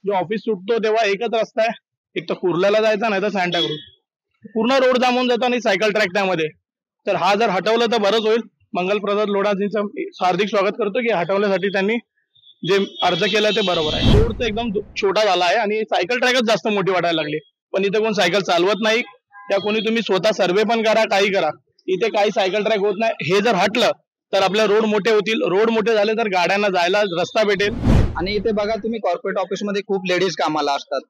जो ऑफिस सुटतो तेव्हा एकच रस्ता आहे, एक तर कुर्ल्याला जायचा नाही तर सांताक्रूज. पूर्ण रोड जाम होऊन जातो आणि सायकल ट्रॅक त्यामध्ये. तर हा जर हटवलं तर बरंच होईल. मंगलप्रसाद लोढाजींचं हार्दिक स्वागत करतो की हटवण्यासाठी त्यांनी जे अर्ज केला ते बरोबर आहे. रोड तर एकदम छोटा झाला आहे आणि सायकल ट्रॅकच जास्त मोठी वाटायला लागली. पण इथे कोण सायकल चालवत नाही. त्या कोणी तुम्ही स्वतः सर्वे पण करा, काही करा, इथे काही सायकल ट्रॅक होत नाही. हे जर हटलं तर आपले रोड मोठे होतील. रोड मोठे झाले तर गाड्यांना जायला रस्ता भेटेल. आणि इथे बघा तुम्ही कॉर्पोरेट ऑफिस मध्ये खूप लेडीज कामाला असतात,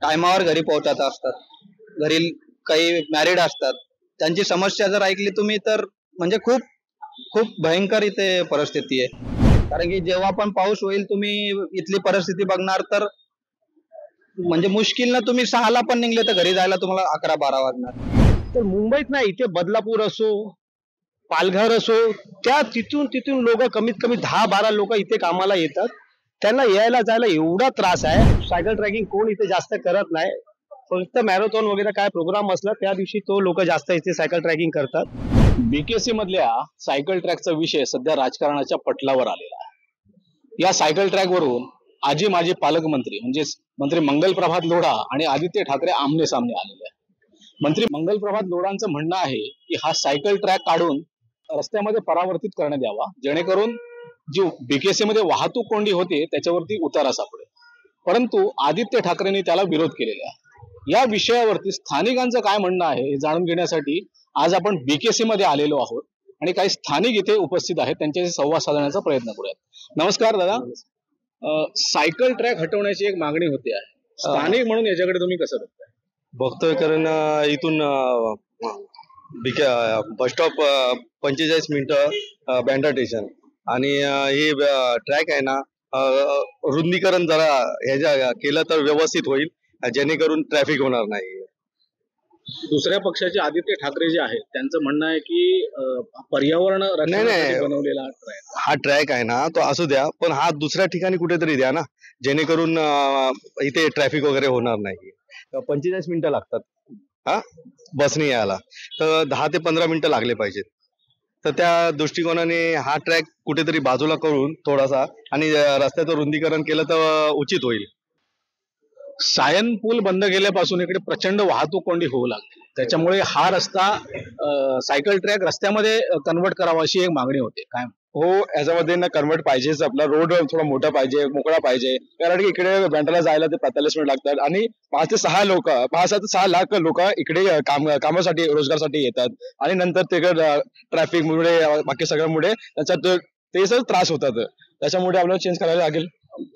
टायमावर घरी पोहोचत असतात, घरी काही मॅरिड असतात. त्यांची समस्या जर ऐकली तुम्ही तर म्हणजे खूप खूप भयंकर इथे परिस्थिती आहे. कारण की जेव्हा पण पाऊस होईल तुम्ही इथली परिस्थिती बघणार तर म्हणजे मुश्किलनं तुम्ही 6ला पण निघले तर घरी जायला तुम्हाला 11-12 वाजणार. तर मुंबईत नाही, इथे बदलापूर असो, पालघर असो, त्या तिथून लोक कमीत कमी 10-12 लोक इथे कामाला येतात. त्यांना यायला जायला एवढा त्रास आहे. सायकल ट्रॅकिंग कोण इथे जास्त करत नाही. फक्त मॅरेथॉन वगैरे काय प्रोग्राम असला त्या दिवशी तो लोक जास्त इथे सायकल ट्रॅकिंग करतात. बीकेसी मधल्या सायकल ट्रॅकचा विषय सध्या राजकारणाच्या पटलावर आलेला आहे. या सायकल ट्रॅक वरून आजी माजी पालकमंत्री म्हणजेच मंत्री मंगलप्रभात लोढा आणि आदित्य ठाकरे आमने सामने आलेले आहेत. मंत्री मंगलप्रभात लोढांचं म्हणणं आहे की हा सायकल ट्रॅक काढून रस्त्यामध्ये परावर्तित करण्यात यावा, जेणेकरून जी बीकेसी मध्ये वाहतूक कोंडी होते त्याच्यावरती उतारा सापडेल. परंतु आदित्य ठाकरेंनी त्याला विरोध केलेला आहे. या विषयावरती स्थानिकांचं काय म्हणणं आहे हे जाणून घेण्यासाठी आज आपण बीकेसी मध्ये आलेलो आहोत आणि काही स्थानिक इथे उपस्थित आहेत, त्यांच्याशी संवाद साधण्याचा प्रयत्न करूयात. नमस्कार दादा. सायकल ट्रॅक हटवण्याची एक मागणी होते आहे, स्थानिक म्हणून याच्याकडे तुम्ही कसं बघताय? बघतोय कारण इथून बस स्टॉप 45 मिनिटं बँड्रा स्टेशन आणि हे ट्रॅक आहे ना, रुंदीकरण जरा ह्याच्या केलं तर व्यवस्थित होईल, जेणेकरून ट्रॅफिक होणार नाही. दुसऱ्या पक्षाचे आदित्य ठाकरे जे आहेत त्यांचं म्हणणं आहे की पर्यावरण रक्षणासाठी बनवलेला ट्रॅक, हा ट्रॅक आहे ना तो असू द्या, पण हा दुसऱ्या ठिकाणी कुठेतरी द्या ना, जेणेकरून इथे ट्रॅफिक वगैरे होणार नाही. 45 मिनिटं लागतात हा बसने यायला, तर 10 ते 15 मिनिटं लागले पाहिजेत. तर त्या दृष्टिकोनाने हा ट्रॅक कुठेतरी बाजूला करून थोडासा आणि रस्त्याचं रुंदीकरण केलं तर उचित होईल. सायन पूल बंद केल्यापासून इकडे प्रचंड वाहतूक कोंडी होऊ लागली. त्याच्यामुळे हा रस्ता सायकल ट्रॅक रस्त्यामध्ये कन्वर्ट करावा अशी एक मागणी होते. काय हो, याच्यामध्ये ना कन्वर्ट पाहिजेच. आपला रोड थोडा मोठा पाहिजे, मोकळा पाहिजे. कारण की इकडे बँड्राला जायला ते 45 मिनिट लागतात आणि 5 ते 6 लाख लोक इकडे कामासाठी रोजगारासाठी येतात आणि नंतर ते ट्रॅफिकमुळे बाकी सगळ्यामुळे त्याच्यात ते सगळं त्रास होतात. त्याच्यामुळे आपल्याला चेंज करायला लागेल.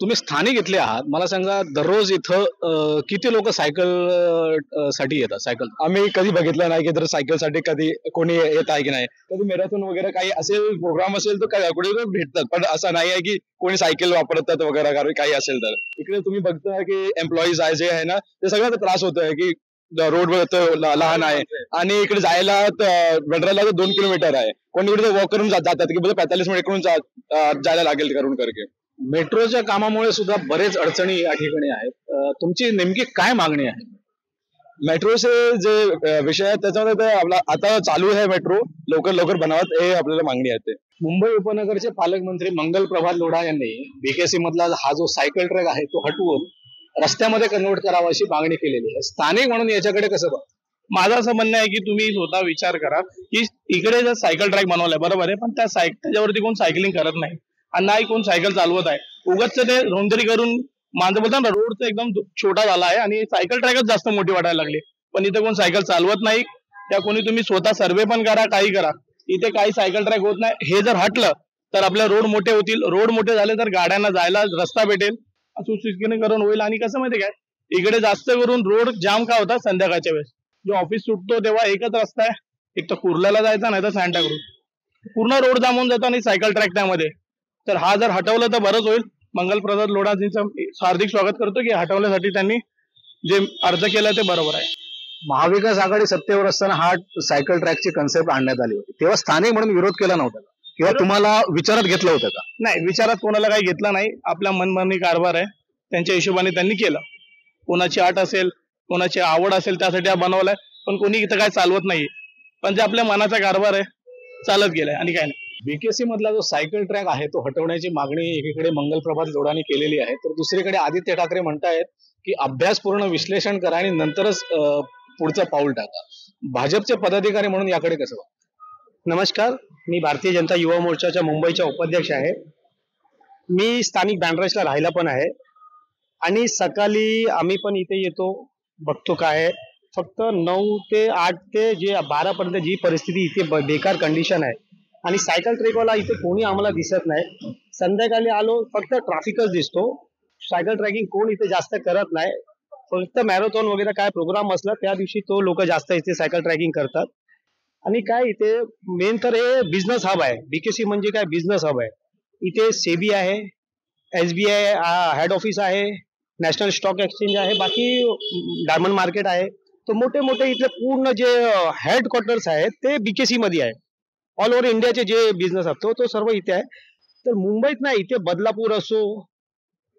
तुम्ही स्थानिक इथले आहात, मला सांगा दररोज इथं किती लोक सायकल साठी येतात? सायकल आम्ही कधी बघितलं नाही की तर सायकल साठी कधी कोणी येत आहे की नाही. कधी मॅरेथॉन वगैरे काही असेल, प्रोग्राम असेल तर कुठे भेटतात, पण असं नाही आहे की कोणी सायकल वापरतात वगैरे काही असेल तर. इकडे तुम्ही बघता की एम्प्लॉईज आहे जे आहे ना, ते सगळ्यांना त्रास होतोय की रोड लहान आहे आणि इकडे जायला बँड्राला 2 किलोमीटर आहे. कोणी इकडे वॉक करून जातात की 45 मिनिट करून जायला लागेल करून करके. मेट्रोच्या कामामुळे सुद्धा बरेच अडचणी या ठिकाणी आहेत. तुमची नेमकी काय मागणी आहे? मेट्रोचे जे विषय आहेत त्याच्यामध्ये आपला आता चालू आहे मेट्रो, लवकर लवकर बनावत हे आपल्याला मागणी आहे. मुंबई उपनगरचे पालकमंत्री मंगलप्रभात लोढा यांनी बीकेसी मधला हा जो सायकल ट्रॅक आहे तो हटवून रस्त्यामध्ये कन्वर्ट करावा अशी मागणी केलेली आहे. स्थानिक म्हणून याच्याकडे कसं बघ? माझं असं म्हणणं आहे की तुम्ही स्वतः विचार करा की इकडे जर सायकल ट्रॅक बनवलाय बरोबर आहे, पण त्याच्यावरती कोण सायकलिंग करत नाही आणि नाही कोण सायकल चालवत आहे. उगाच ते रोंदरी करून माझं बोलतात ना, रोड तर एकदम छोटा झाला आहे आणि सायकल ट्रॅकच जास्त मोठी वाटायला लागली. पण इथे कोण सायकल चालवत नाही. त्या कोणी तुम्ही स्वतः सर्वे पण करा, काही करा, इथे काही सायकल ट्रॅक होत नाही. हे जर हटलं तर आपले रोड मोठे होतील. रोड मोठे झाले तर गाड्यांना जायला रस्ता भेटेल, सुशोभीकरण होईल. आणि कसं माहितीये काय, इकडे जास्त करून रोड जाम का होता संध्याकाळच्या वेळेस. जो ऑफिस सुटतो तेव्हा एकच रस्ता आहे, एक तर कुर्ल्याला जायचा नाही तर सांताक्रूज. पूर्ण रोड जाम होऊन जातो आणि सायकल ट्रॅक त्यामध्ये. तर हा जर हटवलं तर बरंच होईल. मंगलप्रसाद लोढाजींचं हार्दिक स्वागत करतो की हटवण्यासाठी त्यांनी जे अर्ज केला ते बरोबर आहे. महाविकास आघाडी सत्तेवर असताना हा सायकल ट्रॅकची कन्सेप्ट आणण्यात आली होती, तेव्हा स्थानिक म्हणून विरोध केला नव्हता किंवा तुम्हाला विचारात घेतलं होतं का? नाही, विचारात कोणाला काही घेतला नाही. आपला मनमानी कारभार आहे, त्यांच्या हिशोबाने त्यांनी केलं. कोणाची आट असेल, कोणाची आवड असेल त्यासाठी हा बनवलाय, पण कोणी इथं काय चालवत नाही. पण जे आपल्या मनाचा कारभार आहे चालत गेलाय आणि काय नाही. बीकेसी मधला जो सायकल ट्रॅक आहे तो हटवण्याची मागणी एकीकडे मंगल प्रभात लोढाने केलेली आहे, तर दुसरीकडे आदित्य ठाकरे म्हणतायत की अभ्यासपूर्ण विश्लेषण करा आणि नंतरच पुढचं पाऊल टाका. भाजपचे पदाधिकारी म्हणून याकडे कसं बघता? नमस्कार, मी भारतीय जनता युवा मोर्चाच्या मुंबईचा उपाध्यक्ष आहे. मी स्थानिक बँड्राजला राहायला पण आहे आणि सकाळी आम्ही पण इथे येतो, बघतो काय आहे. फक्त 9 ते 8 ते जे 12 पर्यंत जी परिस्थिती इथे बेकार कंडिशन आहे आणि सायकल ट्रॅकवाला इथे कोणी आम्हाला दिसत नाही. संध्याकाळी आलो फक्त ट्रॅफिकच दिसतो. सायकल ट्रॅकिंग कोण इथे जास्त करत नाही. फक्त मॅरेथॉन वगैरे काय प्रोग्राम असला त्या दिवशी तो लोक जास्त इथे सायकल ट्रॅकिंग करतात. आणि काय इथे मेन तर हे बिझनेस हब आहे. बीकेसी म्हणजे काय बिझनेस हब आहे. इथे सेबी आहे, SBI हेड ऑफिस आहे, नॅशनल स्टॉक एक्सचेंज आहे, बाकी डायमंड मार्केट आहे. तर मोठे मोठे इथले पूर्ण जे हेडक्वार्टर्स आहेत ते बीकेसी मध्ये आहे. ऑल ओव्हर इंडियाचे जे बिझनेस असतो तो सर्व इथे आहे. तर मुंबईत नाही, इथे बदलापूर असो,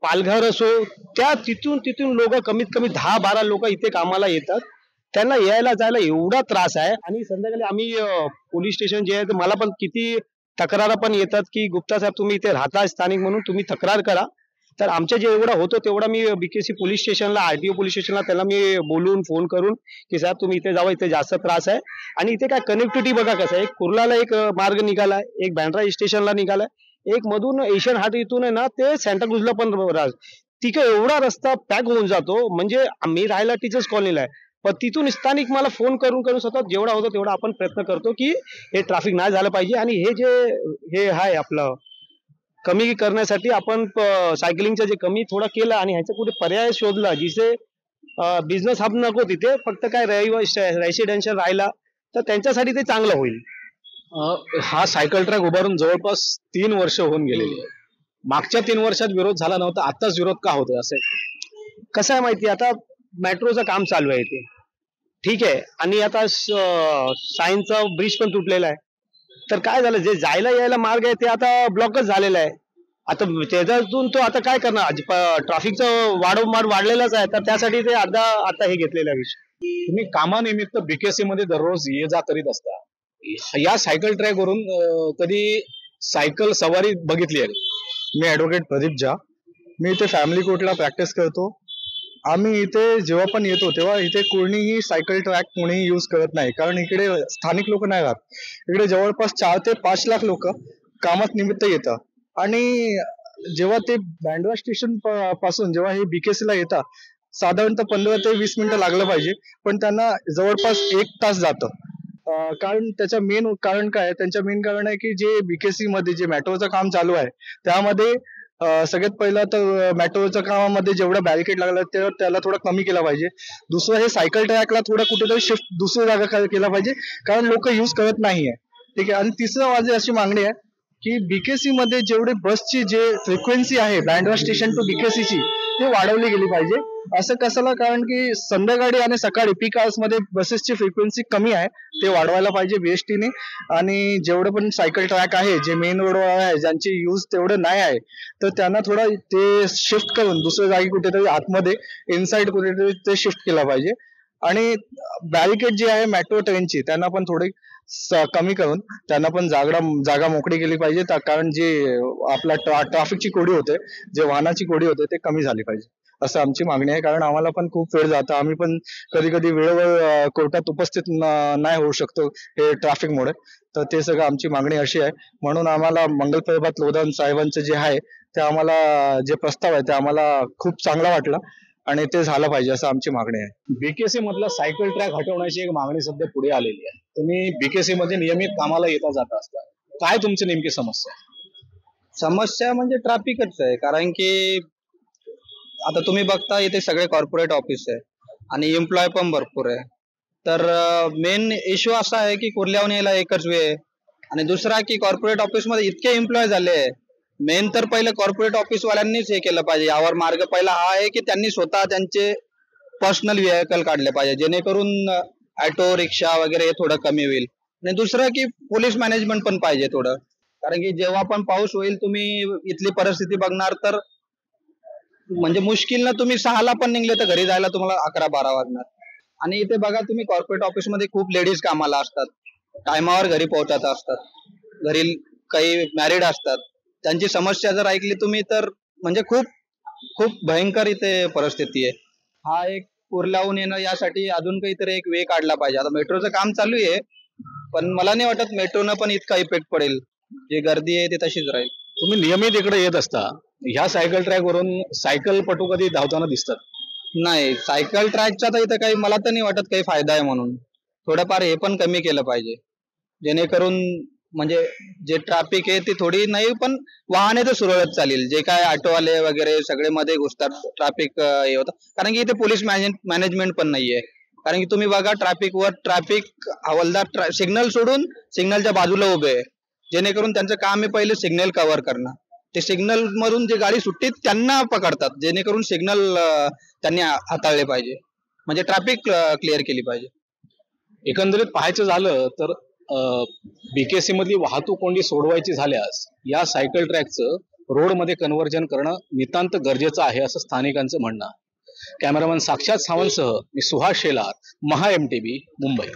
पालघर असो, त्या तिथून लोक कमीत कमी 10-12 लोक इथे कामाला येतात. त्यांना यायला जायला एवढा त्रास आहे. आणि संध्याकाळी आम्ही पोलीस स्टेशन जे आहे ते मला पण किती तक्रार पण येतात की गुप्ता साहेब तुम्ही इथे राहता स्थानिक म्हणून तुम्ही तक्रार करा. तर आमच्या जे एवढा होतो तेवढा मी बीकेसी पोलीस स्टेशनला, RTO पोलीस स्टेशनला त्याला मी बोलून फोन करून की साहेब तुम्ही इथे जावा, इथे जास्त त्रास आहे. आणि इथे काय कनेक्टिव्हिटी बघा कसं आहे. कुर्लाला एक मार्ग निघालाय, एक बँड्रा स्टेशनला निघालाय, एक मधून एशियन हाट इथून आहे ना ते सॅन्टाक्रुजला पण तिथे एवढा रस्ता पॅक होऊन जातो. म्हणजे आम्ही राहायला टीचर्स कॉलनीला आहे, पण तिथून स्थानिक मला फोन करून सतत जेवढा होतो तेवढा आपण प्रयत्न करतो की हे ट्रॅफिक नाही झालं पाहिजे. आणि हे जे हे आहे आपलं कमी करण्यासाठी आपण सायकलिंगचं जे कमी थोडं केलं आणि ह्याचा कुठे पर्याय शोधला जिथे बिझनेस हब नको, तिथे फक्त काय रेसिडेन्शियल राहिला तर त्यांच्यासाठी ते चांगलं होईल. हा सायकल ट्रॅक उभारून जवळपास 3 वर्ष होऊन गेलेली आहे. मागच्या 3 वर्षात विरोध झाला नव्हता, आताच विरोध का होतोय असं? कसं आहे माहिती, आता मेट्रोचं काम चालू आहे इथे, ठीक आहे. आणि आता सायन्सचा ब्रिज पण तुटलेला आहे. तर काय झालं, जे जायला यायला मार्ग आहे ते आता ब्लॉकच झालेला आहे. आता त्याच्यातून तो आता काय करणार, ट्रॅफिकचं वाढलेलाच आहे. तर त्यासाठी ते आता हे घेतलेला विषय. तुम्ही कामानिमित्त बीकेसी मध्ये दररोज ये जा करीत असता. या सायकल ट्रॅक वरून कधी सायकल सवारी बघितली आहे? मी ऍडव्होकेट प्रदीप झा. मी इथे फॅमिली कोर्टला प्रॅक्टिस करतो. आम्ही इथे जेव्हा पण येतो तेव्हा इथे कोणीही सायकल ट्रॅक कोणीही यूज करत नाही, कारण इकडे स्थानिक लोक नाही राहत. इकडे जवळपास 4 ते 5 लाख लोक कामात निमित्त येतात. आणि जेव्हा ते बँड्रा स्टेशन पासून जेव्हा हे बीकेसीला येतात साधारणतः 15 ते 20 मिनिटं लागलं पाहिजे, पण त्यांना जवळपास 1 तास जातं. कारण त्याचं मेन कारण काय, त्यांचं मेन कारण आहे की जे बीकेसी मध्ये जे मेट्रोचं काम चालू आहे त्यामध्ये सगळ्यात पहिला तर मेट्रोच्या कामामध्ये जेवढं बॅरिकेड लागलं ते त्याला थोडं कमी केला पाहिजे. दुसरं हे सायकल ट्रॅकला थोडं कुठेतरी शिफ्ट दुसरी जागा केला पाहिजे, कारण लोक यूज करत नाहीये, ठीक आहे. आणि तिसरं माझी अशी मागणी आहे की बीकेसी मध्ये जेवढे बसची जे फ्रिक्वेन्सी आहे बँड्रा स्टेशन टू बीकेसीची ती वाढवली गेली पाहिजे. असं कशाला, कारण की संध्याकाळी आणि सकाळी पीक आवर्स मध्ये बसेसची फ्रिक्वेन्सी कमी आहे, ते वाढवायला पाहिजे BSTने. आणि जेवढं पण सायकल ट्रॅक आहे जे मेन रोडवर आहे ज्यांची यूज तेवढं नाही आहे तर त्यांना थोडं ते शिफ्ट करून दुसऱ्या जागी कुठेतरी आतमध्ये इनसाइड कुठेतरी ते शिफ्ट केला पाहिजे. आणि बॅरिकेड जी आहे मेट्रो ट्रेनची त्यांना पण थोडी कमी करून त्यांना पण जागा मोकळी केली पाहिजे, कारण जे आपला ट्रॅफिकची कोडी होते, जे वाहनाची कोडी होते ते कमी झाली पाहिजे असं आमची मागणी आहे. कारण आम्हाला पण खूप वेळ जातं, आम्ही पण कधी कधी वेळेवर कोर्टात उपस्थित नाही होऊ शकतो हे ट्रॅफिकमुळे. तर ते सगळं आमची मागणी अशी आहे. म्हणून आम्हाला मंगल प्रभात लोढा साहेबांचं जे आहे ते आम्हाला जे प्रस्ताव आहे ते आम्हाला खूप चांगला वाटला आणि ते झालं पाहिजे असं आमची मागणी आहे. बीकेसी मधला सायकल ट्रॅक हटवण्याची एक मागणी सध्या पुढे आलेली आहे. तुम्ही बीकेसी मध्ये नियमित कामाला येता जाता असता, काय तुमची नेमकी समस्या आहे? समस्या म्हणजे ट्रॅफिकच आहे. कारण की आता तुम्ही बघता इथे सगळे कॉर्पोरेट ऑफिस आहे आणि एम्प्लॉय पण भरपूर आहे. तर मेन इश्यू असा आहे की कुर्ल्याहून यायला एकच वे आहे. आणि दुसरा की कॉर्पोरेट ऑफिस मध्ये इतके एम्प्लॉय झाले आहे. मेन तर पहिले कॉर्पोरेट ऑफिस वाल्यांनीच हे केलं पाहिजे. यावर मार्ग पहिला हा आहे की त्यांनी स्वतः त्यांचे पर्सनल व्हेकल काढले पाहिजे, जेणेकरून ऑटो रिक्षा वगैरे हे थोडं कमी होईल. आणि दुसरं की पोलीस मॅनेजमेंट पण पाहिजे थोडं, कारण की जेव्हा पण पाऊस होईल तुम्ही इथली परिस्थिती बघणार तर म्हणजे मुश्किल ना तुम्ही 6ला पण निघले तर घरी जायला तुम्हाला 11-12 वाजणार. आणि इथे बघा तुम्ही कॉर्पोरेट ऑफिस मध्ये खूप लेडीज कामाला असतात, टायमावर घरी पोहोचत असतात, घरी काही मॅरिड असतात, त्यांची समस्या जर ऐकली तुम्ही तर म्हणजे खूप खूप भयंकर इथे परिस्थिती आहे. हा एक पूर लावून येणं यासाठी अजून काहीतरी एक वे काढला पाहिजे. आता मेट्रोचं काम चालू आहे, पण मला नाही वाटत मेट्रोनं पण इतका इफेक्ट पडेल. जी गर्दी आहे ती तशीच राहील. तुम्ही नियमित इकडे येत असता, ह्या सायकल ट्रॅक वरून सायकल पटू कधी धावताना दिसतात? नाही, सायकल ट्रॅकचा तर इथं काही मला तर नाही वाटत काही फायदा आहे म्हणून. थोडंफार हे पण कमी केलं पाहिजे, जेणेकरून म्हणजे जे ट्रॅफिक आहे ती थोडी नाही पण वाहने तर सुरळीत चालेल. जे काय ऑटोवाले वगैरे सगळे मध्ये घुसतात, ट्रॅफिक हे होतं. कारण की इथे पोलीस मॅनेजमेंट पण नाहीये. कारण की तुम्ही बघा ट्रॅफिक हवालदार सिग्नल सोडून सिग्नलच्या बाजूला उभे आहे, जेणेकरून त्यांचं काम आहे पहिले सिग्नल कव्हर करणं. ते सिग्नल मधून जे गाडी सुटते त्यांना पकडतात, जेणेकरून सिग्नल त्यांनी हाताळले पाहिजे, म्हणजे ट्रॅफिक क्लिअर केली पाहिजे. एकंदरीत पाहायचं झालं तर बीकेसी मधली वाहतूक कोंडी सोडवायची झाल्यास या सायकल ट्रॅकचं रोडमध्ये कन्व्हर्जन करणं नितांत गरजेचं आहे, असं स्थानिकांचं म्हणणं आहे. कॅमेरामन साक्षात सावंतसह मी सुहास शेलार, महा MTV, मुंबई.